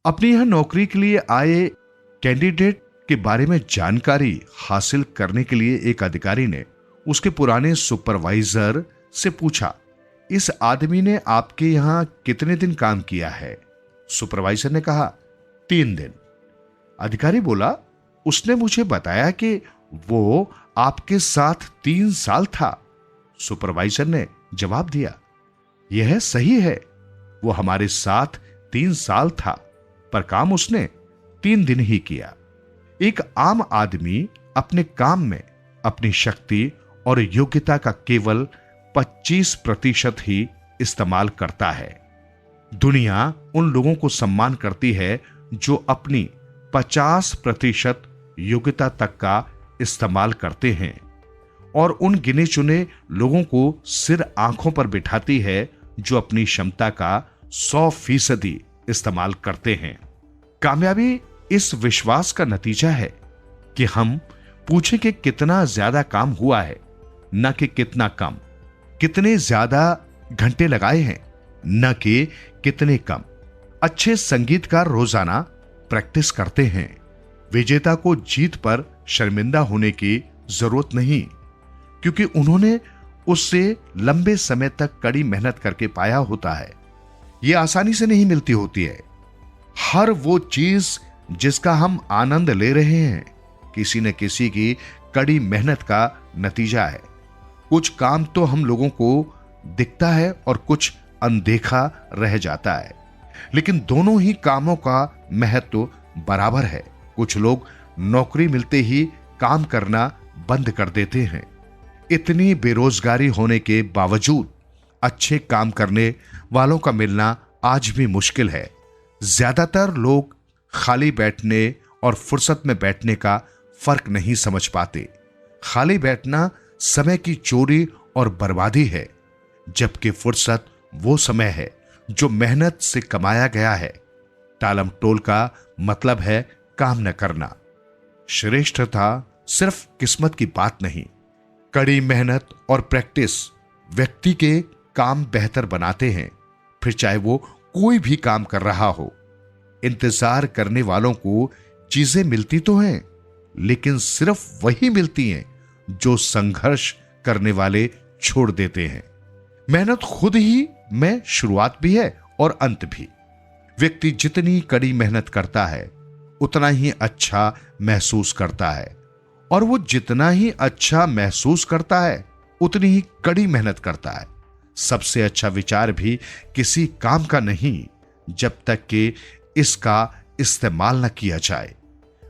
अपनी यह नौकरी के लिए आए कैंडिडेट के बारे में जानकारी हासिल करने के लिए एक अधिकारी ने उसके पुराने सुपरवाइजर से पूछा, इस आदमी ने आपके यहां कितने दिन काम किया है? सुपरवाइजर ने कहा, 3 दिन। अधिकारी बोला, उसने मुझे बताया कि वो आपके साथ 3 साल था। सुपरवाइजर ने जवाब दिया, यह सही है, वो हमारे साथ 3 साल था, पर काम उसने 3 दिन ही किया। एक आम आदमी अपने काम में अपनी शक्ति और योग्यता का केवल 25% ही इस्तेमाल करता है। दुनिया उन लोगों को सम्मान करती है जो अपनी 50% योग्यता तक का इस्तेमाल करते हैं, और उन गिने चुने लोगों को सिर आंखों पर बिठाती है जो अपनी क्षमता का 100% इस्तेमाल करते हैं। कामयाबी इस विश्वास का नतीजा है कि हम पूछें कि कितना ज्यादा काम हुआ है, न कि कितना कम, कितने ज्यादा घंटे लगाए हैं, न कि कितने कम। अच्छे संगीतकार रोजाना प्रैक्टिस करते हैं। विजेता को जीत पर शर्मिंदा होने की जरूरत नहीं, क्योंकि उन्होंने उससे लंबे समय तक कड़ी मेहनत करके पाया होता है। यह आसानी से नहीं मिलती होती है। हर वो चीज जिसका हम आनंद ले रहे हैं, किसी न किसी की कड़ी मेहनत का नतीजा है। कुछ काम तो हम लोगों को दिखता है और कुछ अनदेखा रह जाता है, लेकिन दोनों ही कामों का महत्व बराबर है। कुछ लोग नौकरी मिलते ही काम करना बंद कर देते हैं। इतनी बेरोजगारी होने के बावजूद अच्छे काम करने वालों का मिलना आज भी मुश्किल है। ज्यादातर लोग खाली बैठने और फुर्सत में बैठने का फर्क नहीं समझ पाते। खाली बैठना समय की चोरी और बर्बादी है, जबकि फुर्सत वो समय है जो मेहनत से कमाया गया है। टालम टोल का मतलब है काम न करना। श्रेष्ठता सिर्फ किस्मत की बात नहीं, कड़ी मेहनत और प्रैक्टिस व्यक्ति के काम बेहतर बनाते हैं, फिर चाहे वो कोई भी काम कर रहा हो। इंतजार करने वालों को चीजें मिलती तो हैं, लेकिन सिर्फ वही मिलती हैं जो संघर्ष करने वाले छोड़ देते हैं। मेहनत खुद ही में शुरुआत भी है और अंत भी। व्यक्ति जितनी कड़ी मेहनत करता है उतना ही अच्छा महसूस करता है, और वो जितना ही अच्छा महसूस करता है उतनी ही कड़ी मेहनत करता है। सबसे अच्छा विचार भी किसी काम का नहीं जब तक कि इसका इस्तेमाल न किया जाए।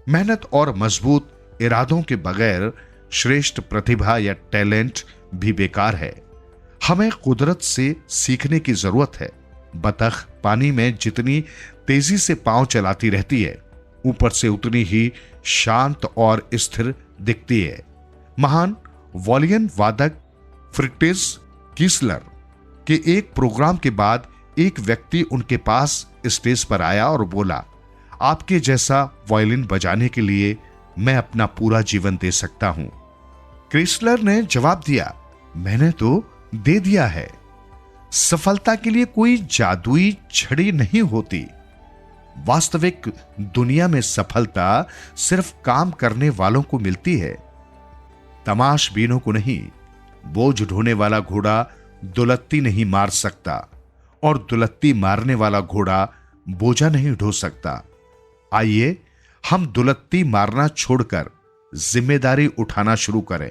मेहनत और मजबूत इरादों के बगैर श्रेष्ठ प्रतिभा या टैलेंट भी बेकार है। हमें कुदरत से सीखने की जरूरत है। बतख पानी में जितनी तेजी से पांव चलाती रहती है, ऊपर से उतनी ही शांत और स्थिर दिखती है। महान वॉलियन वादक फ्रिट्ज कीसलर के एक प्रोग्राम के बाद एक व्यक्ति उनके पास स्टेज पर आया और बोला, आपके जैसा वायलिन बजाने के लिए मैं अपना पूरा जीवन दे सकता हूं। क्रिसलर ने जवाब दिया, मैंने तो दे दिया है। सफलता के लिए कोई जादुई छड़ी नहीं होती। वास्तविक दुनिया में सफलता सिर्फ काम करने वालों को मिलती है, तमाशबीनों को नहीं। बोझ ढोने वाला घोड़ा दुलत्ती नहीं मार सकता, और दुलत्ती मारने वाला घोड़ा बोझा नहीं ढो सकता। आइए हम दुलत्ती मारना छोड़कर जिम्मेदारी उठाना शुरू करें।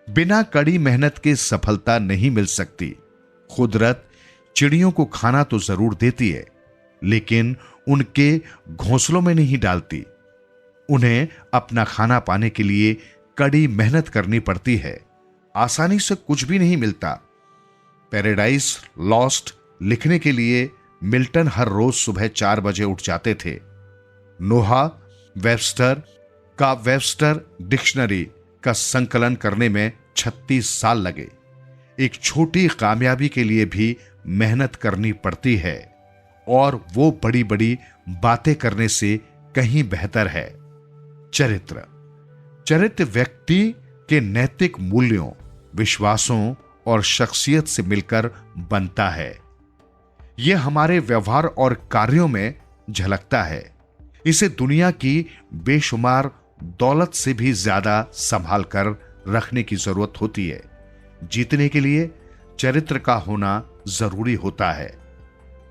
बिना कड़ी मेहनत के सफलता नहीं मिल सकती। कुदरत चिड़ियों को खाना तो जरूर देती है, लेकिन उनके घोंसलों में नहीं डालती। उन्हें अपना खाना पाने के लिए कड़ी मेहनत करनी पड़ती है। आसानी से कुछ भी नहीं मिलता। पैराडाइज लॉस्ट लिखने के लिए मिल्टन हर रोज सुबह 4 बजे उठ जाते थे। नोहा वेबस्टर का वेबस्टर डिक्शनरी का संकलन करने में 36 साल लगे। एक छोटी कामयाबी के लिए भी मेहनत करनी पड़ती है, और वो बड़ी बड़ी बातें करने से कहीं बेहतर है। चरित्र व्यक्ति के नैतिक मूल्यों, विश्वासों और शख्सियत से मिलकर बनता है। यह हमारे व्यवहार और कार्यों में झलकता है। इसे दुनिया की बेशुमार दौलत से भी ज्यादा संभाल कर रखने की जरूरत होती है। जीतने के लिए चरित्र का होना जरूरी होता है।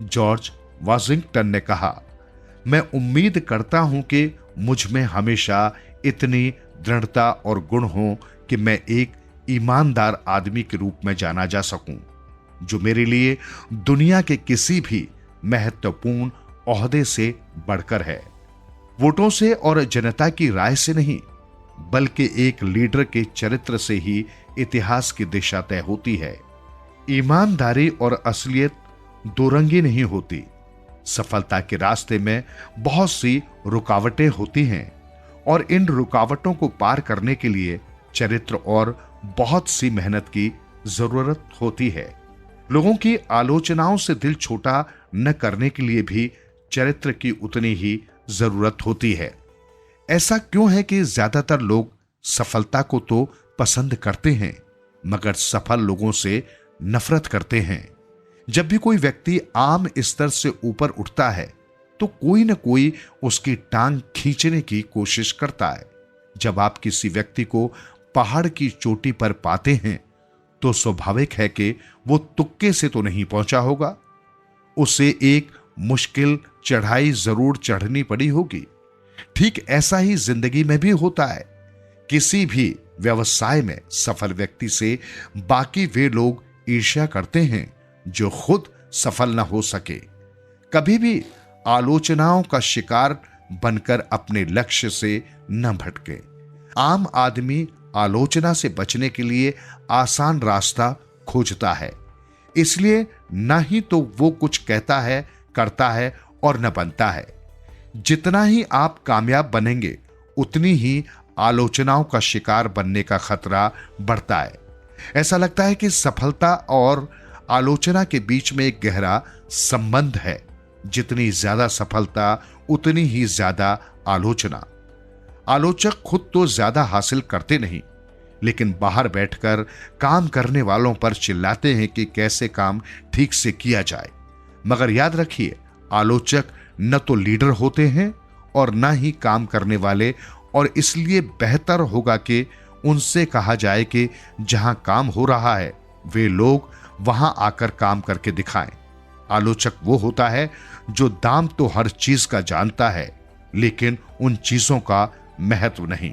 जॉर्ज वाशिंगटन ने कहा, मैं उम्मीद करता हूं कि मुझ में हमेशा इतनी दृढ़ता और गुण हो कि मैं एक ईमानदार आदमी के रूप में जाना जा सकूं, जो मेरे लिए दुनिया के किसी भी महत्वपूर्ण ओहदे से बढ़कर है। वोटों से और जनता की राय से नहीं, बल्कि एक लीडर के चरित्र से ही इतिहास की दिशा तय होती है। ईमानदारी और असलियत दो रंगी नहीं होती। सफलता के रास्ते में बहुत सी रुकावटें होती हैं और इन रुकावटों को पार करने के लिए चरित्र और बहुत सी मेहनत की जरूरत होती है। लोगों की आलोचनाओं से दिल छोटा न करने के लिए भी चरित्र की उतनी ही जरूरत होती है। ऐसा क्यों है कि ज्यादातर लोग सफलता को तो पसंद करते हैं, मगर सफल लोगों से नफरत करते हैं? जब भी कोई व्यक्ति आम स्तर से ऊपर उठता है तो कोई न कोई उसकी टांग खींचने की कोशिश करता है। जब आप किसी व्यक्ति को पहाड़ की चोटी पर पाते हैं तो स्वाभाविक है कि वो तुक्के से तो नहीं पहुंचा होगा, उसे एक मुश्किल चढ़ाई जरूर चढ़नी पड़ी होगी। ठीक ऐसा ही जिंदगी में भी होता है। किसी भी व्यवसाय में सफल व्यक्ति से बाकी वे लोग ईर्ष्या करते हैं जो खुद सफल न हो सके। कभी भी आलोचनाओं का शिकार बनकर अपने लक्ष्य से न भटके। आम आदमी आलोचना से बचने के लिए आसान रास्ता खोजता है, इसलिए न ही तो वो कुछ कहता है, करता है और न बनता है। जितना ही आप कामयाब बनेंगे उतनी ही आलोचनाओं का शिकार बनने का खतरा बढ़ता है। ऐसा लगता है कि सफलता और आलोचना के बीच में एक गहरा संबंध है। जितनी ज्यादा सफलता उतनी ही ज्यादा आलोचना। आलोचक खुद तो ज्यादा हासिल करते नहीं, लेकिन बाहर बैठकर काम करने वालों पर चिल्लाते हैं कि कैसे काम ठीक से किया जाए। मगर याद रखिए, आलोचक न तो लीडर होते हैं और न ही काम करने वाले, और इसलिए बेहतर होगा कि उनसे कहा जाए कि जहां काम हो रहा है वे लोग वहां आकर काम करके दिखाएं। आलोचक वो होता है जो दाम तो हर चीज का जानता है, लेकिन उन चीजों का महत्व नहीं।